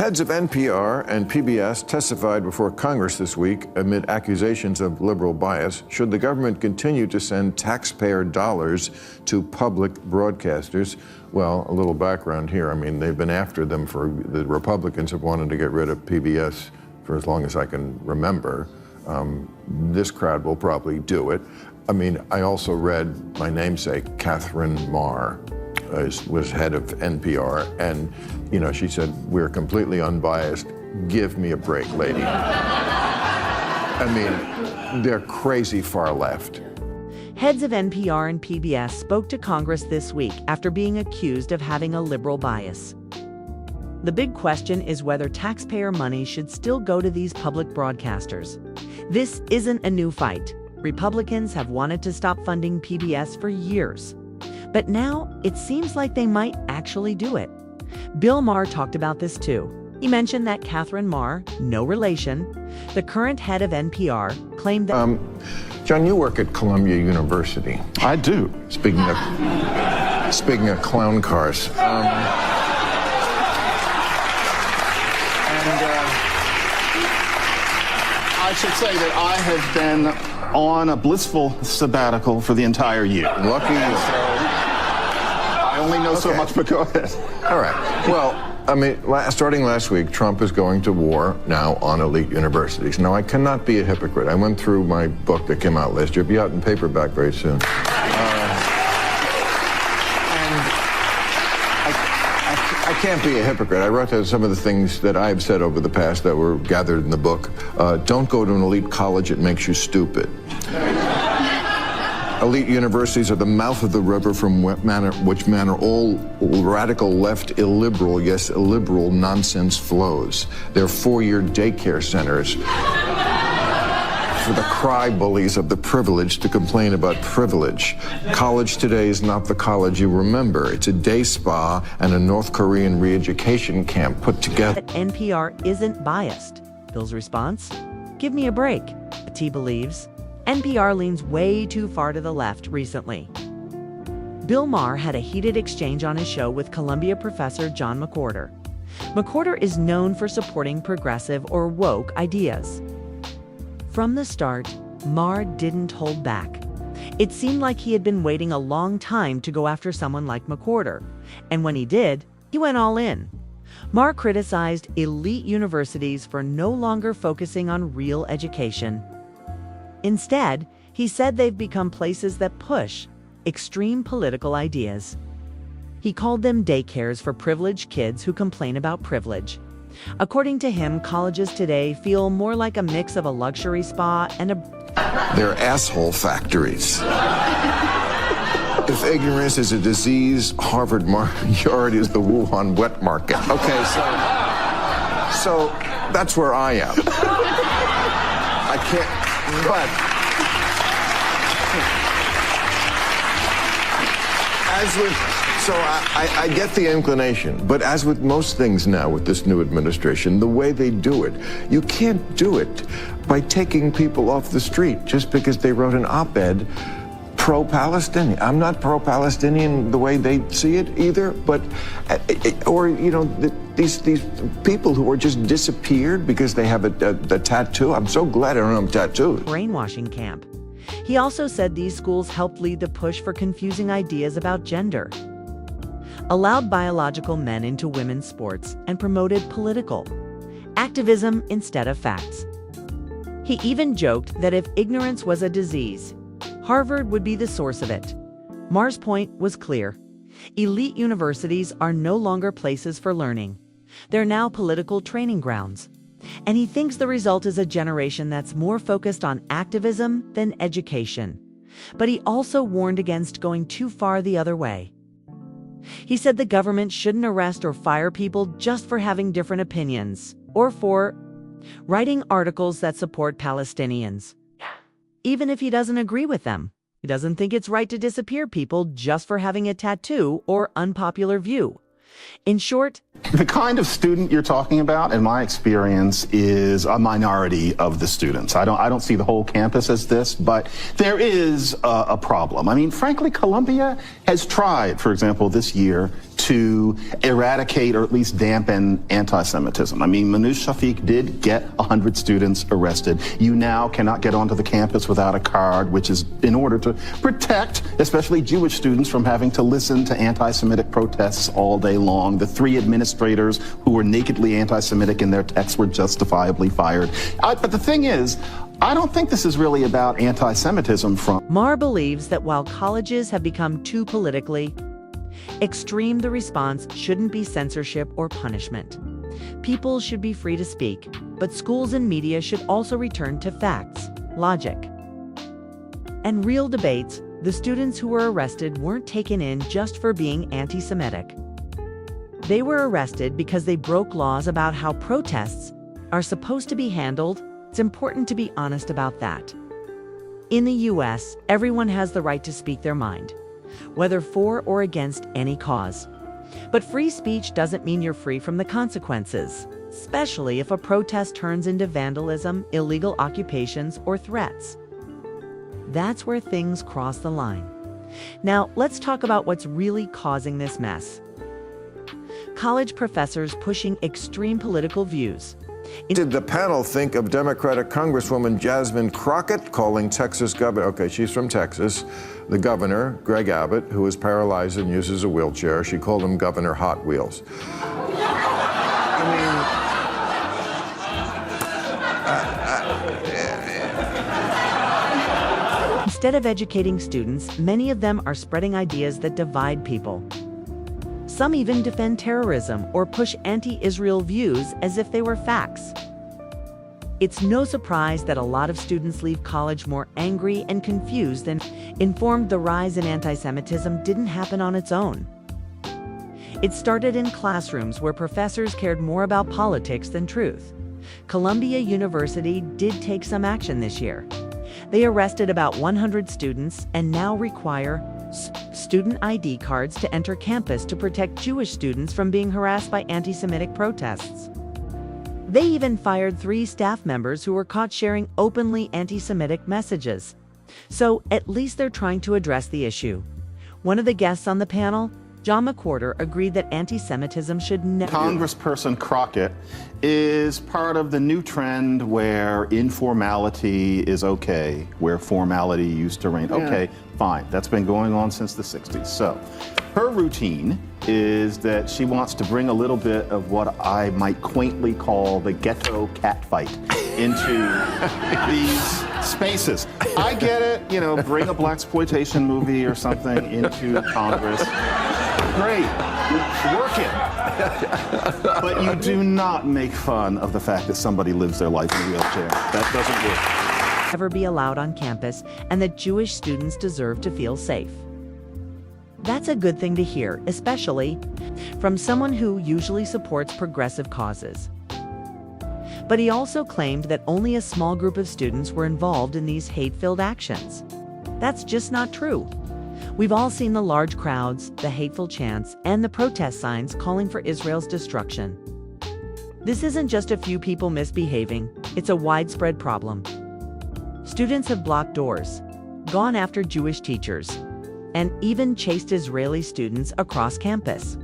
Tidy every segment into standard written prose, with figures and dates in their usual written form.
Heads of NPR and PBS testified before Congress this week amid accusations of liberal bias. Should the government continue to send taxpayer dollars to public broadcasters? Well, a little background here. I mean, they've been after them the Republicans have wanted to get rid of PBS for as long as I can remember. This crowd will probably do it. I mean, I also read my namesake, Catherine Maher, was head of NPR, and she said, "We're completely unbiased. Give me a break, lady." I mean, they're crazy far left. Heads of NPR and PBS spoke to Congress this week after being accused of having a liberal bias. The big question is whether taxpayer money should still go to these public broadcasters. This isn't a new fight. Republicans have wanted to stop funding PBS for years. But now, it seems like they might actually do it. Bill Maher talked about this too. He mentioned that Catherine Maher, no relation, the current head of NPR, claimed that... John, you work at Columbia University. I do. Speaking of clown cars. I should say that I have been on a blissful sabbatical for the entire year. Lucky you. I only know so much, but go ahead. All right. Well, I mean, starting last week, Trump is going to war now on elite universities. Now, I cannot be a hypocrite. I went through my book that came out last year. It'll be out in paperback very soon. And I can't be a hypocrite. I wrote down some of the things that I've said over the past that were gathered in the book. Don't go to an elite college. It makes you stupid. Elite universities are the mouth of the river from which manner all radical left illiberal, yes, illiberal nonsense flows. They're four-year daycare centers for the cry bullies of the privileged to complain about privilege. College today is not the college you remember. It's a day spa and a North Korean re-education camp put together. NPR isn't biased. Bill's response? Give me a break. But he believes NPR leans way too far to the left recently. Bill Maher had a heated exchange on his show with Columbia professor John McWhorter. McWhorter is known for supporting progressive or woke ideas. From the start, Maher didn't hold back. It seemed like he had been waiting a long time to go after someone like McWhorter, and when he did, he went all in. Maher criticized elite universities for no longer focusing on real education. Instead, he said they've become places that push extreme political ideas. He called them daycares for privileged kids who complain about privilege. According to him, colleges today feel more like a mix of a luxury spa and They're asshole factories. If ignorance is a disease, Harvard yard is the Wuhan wet market. Okay, so that's where I am. I can't, but I get the inclination, but as with most things now with this new administration, the way they do it, you can't do it by taking people off the street just because they wrote an op-ed pro-Palestinian. I'm not pro-Palestinian the way they see it either, but, these people who are just disappeared because they have a tattoo. I'm so glad I don't have a tattoo. Brainwashing camp. He also said these schools helped lead the push for confusing ideas about gender, allowed biological men into women's sports, and promoted political activism instead of facts. He even joked that if ignorance was a disease, Harvard would be the source of it. Maher's point was clear. Elite universities are no longer places for learning. They're now political training grounds. And he thinks the result is a generation that's more focused on activism than education. But he also warned against going too far the other way. He said the government shouldn't arrest or fire people just for having different opinions or for writing articles that support Palestinians. Even if he doesn't agree with them, he doesn't think it's right to disappear people just for having a tattoo or unpopular view. In short, the kind of student you're talking about, in my experience, is a minority of the students. I don't see the whole campus as this, but there is a problem. I mean, frankly, Columbia has tried, for example, this year, to eradicate or at least dampen anti-Semitism. I mean, Manoush Shafiq did get 100 students arrested. You now cannot get onto the campus without a card, which is in order to protect especially Jewish students from having to listen to anti-Semitic protests all day long. The 3 administrators who were nakedly anti-Semitic in their texts were justifiably fired. But the thing is, I don't think this is really about anti-Semitism from... Maher believes that while colleges have become too politically extreme, the response shouldn't be censorship or punishment. People should be free to speak, but schools and media should also return to facts, logic, and real debates. The students who were arrested weren't taken in just for being anti-Semitic. They were arrested because they broke laws about how protests are supposed to be handled. It's important to be honest about that. In the US, everyone has the right to speak their mind, whether for or against any cause. But free speech doesn't mean you're free from the consequences, especially if a protest turns into vandalism, illegal occupations, or threats. That's where things cross the line. Now, let's talk about what's really causing this mess. College professors pushing extreme political views. Did the panel think of Democratic Congresswoman Jasmine Crockett calling Texas governor, okay, she's from Texas, the governor, Greg Abbott, who is paralyzed and uses a wheelchair, she called him Governor Hot Wheels. Instead of educating students, many of them are spreading ideas that divide people. Some even defend terrorism or push anti-Israel views as if they were facts. It's no surprise that a lot of students leave college more angry and confused than informed. The rise in anti-Semitism didn't happen on its own. It started in classrooms where professors cared more about politics than truth. Columbia University did take some action this year. They arrested about 100 students and now require student ID cards to enter campus to protect Jewish students from being harassed by anti-Semitic protests. They even fired 3 staff members who were caught sharing openly anti-Semitic messages. So at least they're trying to address the issue. One of the guests on the panel, John McWhorter, agreed that anti-Semitism should never... Congressperson Crockett is part of the new trend where informality is okay, where formality used to reign. Yeah. Okay, fine. That's been going on since the 60s. So her routine is that she wants to bring a little bit of what I might quaintly call the ghetto catfight into these spaces. I get it, you know, bring a blaxploitation movie or something into Congress. Great, work it. But you do not make fun of the fact that somebody lives their life in a wheelchair. That doesn't work. Ever be allowed on campus, and that Jewish students deserve to feel safe. That's a good thing to hear, especially from someone who usually supports progressive causes. But he also claimed that only a small group of students were involved in these hate-filled actions. That's just not true. We've all seen the large crowds, the hateful chants, and the protest signs calling for Israel's destruction. This isn't just a few people misbehaving, it's a widespread problem. Students have blocked doors, gone after Jewish teachers, and even chased Israeli students across campus.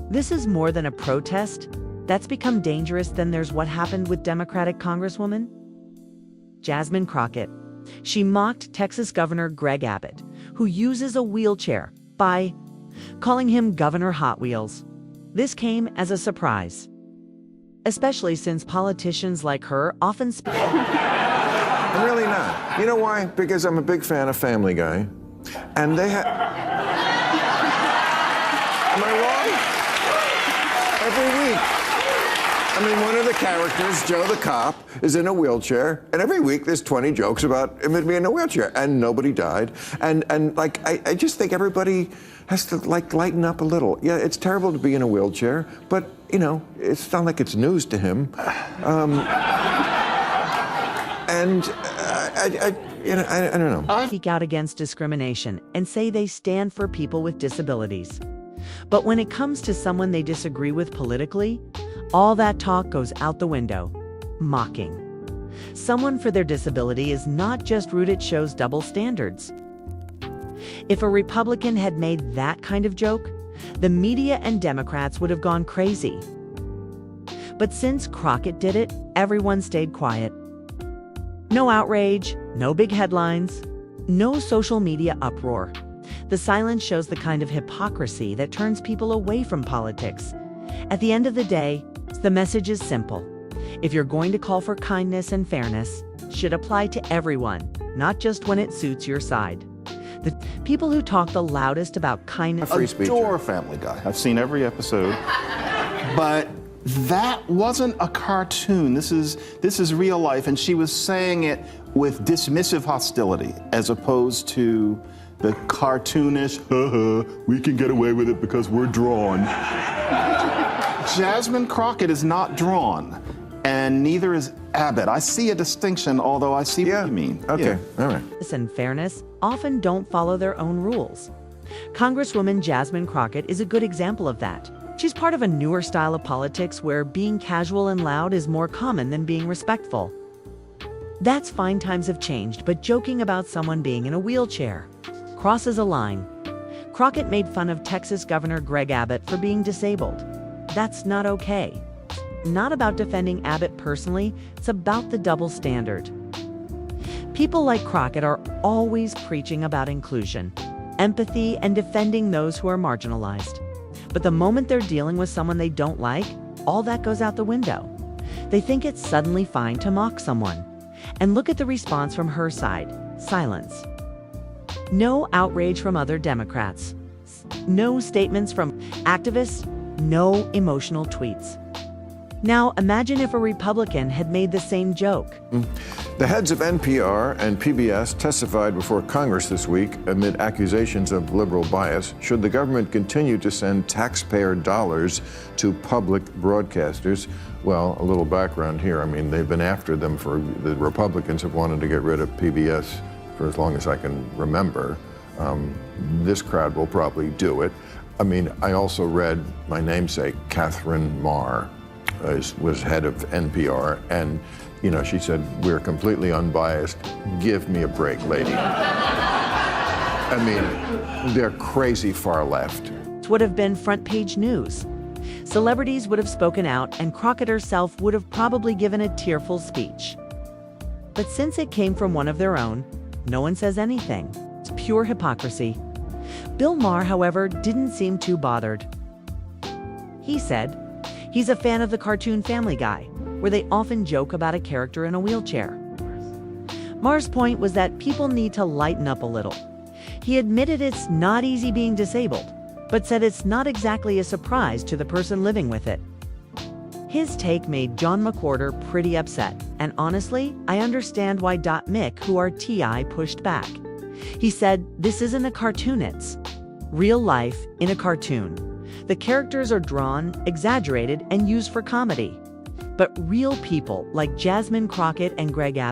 This is more than a protest. That's become dangerous. Then there's what happened with Democratic Congresswoman Jasmine Crockett. She mocked Texas Governor Greg Abbott, who uses a wheelchair, by calling him Governor Hot Wheels. This came as a surprise, especially since politicians like her often speak. I'm really not. You know why? Because I'm a big fan of Family Guy. And they have... Am I wrong? Every week. I mean, one of the characters, Joe the cop, is in a wheelchair, and every week there's 20 jokes about him being in a wheelchair, and nobody died. And like, I just think everybody has to, like, lighten up a little. Yeah, it's terrible to be in a wheelchair, but, you know, it's not like it's news to him. I don't know. Speak out against discrimination and say they stand for people with disabilities. But when it comes to someone they disagree with politically, all that talk goes out the window. Mocking someone for their disability is not just rude, it shows double standards. If a Republican had made that kind of joke, The media and Democrats would have gone crazy. But since Crockett did it, everyone stayed quiet. No outrage, no big headlines, no social media uproar. The silence shows the kind of hypocrisy that turns people away from politics. At the end of the day, the message is simple. If you're going to call for kindness and fairness, it should apply to everyone, not just when it suits your side. The people who talk the loudest about kindness... Free speech. Adore Family Guy. I've seen every episode. But that wasn't a cartoon. This is real life, and she was saying it with dismissive hostility as opposed to the cartoonish, we can get away with it because we're drawn. Jasmine Crockett is not drawn, and neither is Abbott. I see a distinction, although I see what you mean. Okay, all right. And fairness often don't follow their own rules. Congresswoman Jasmine Crockett is a good example of that. She's part of a newer style of politics where being casual and loud is more common than being respectful. That's fine, times have changed, but joking about someone being in a wheelchair crosses a line. Crockett made fun of Texas Governor Greg Abbott for being disabled. That's not okay. Not about defending Abbott personally, it's about the double standard. People like Crockett are always preaching about inclusion, empathy, and defending those who are marginalized. But the moment they're dealing with someone they don't like, all that goes out the window. They think it's suddenly fine to mock someone. And look at the response from her side: silence. No outrage from other Democrats. No statements from activists. No emotional tweets. Now, imagine if a Republican had made the same joke. The heads of NPR and PBS testified before Congress this week amid accusations of liberal bias. Should the government continue to send taxpayer dollars to public broadcasters? Well, a little background here. I mean, they've been after them the Republicans have wanted to get rid of PBS for as long as I can remember. This crowd will probably do it. I mean, I also read my namesake, Catherine Maher, was head of NPR, and she said, "We're completely unbiased. Give me a break, lady." I mean, they're crazy far left. It would have been front page news. Celebrities would have spoken out, and Crockett herself would have probably given a tearful speech. But since it came from one of their own, no one says anything. It's pure hypocrisy. Bill Maher, however, didn't seem too bothered. He said he's a fan of the cartoon Family Guy, where they often joke about a character in a wheelchair. Maher's point was that people need to lighten up a little. He admitted it's not easy being disabled, but said it's not exactly a surprise to the person living with it. His take made John McWhorter pretty upset, and honestly, I understand why Mick, who are TI, pushed back. He said, "This isn't a cartoon, it's real life in a cartoon. The characters are drawn, exaggerated, and used for comedy. But real people like Jasmine Crockett and Greg Abbott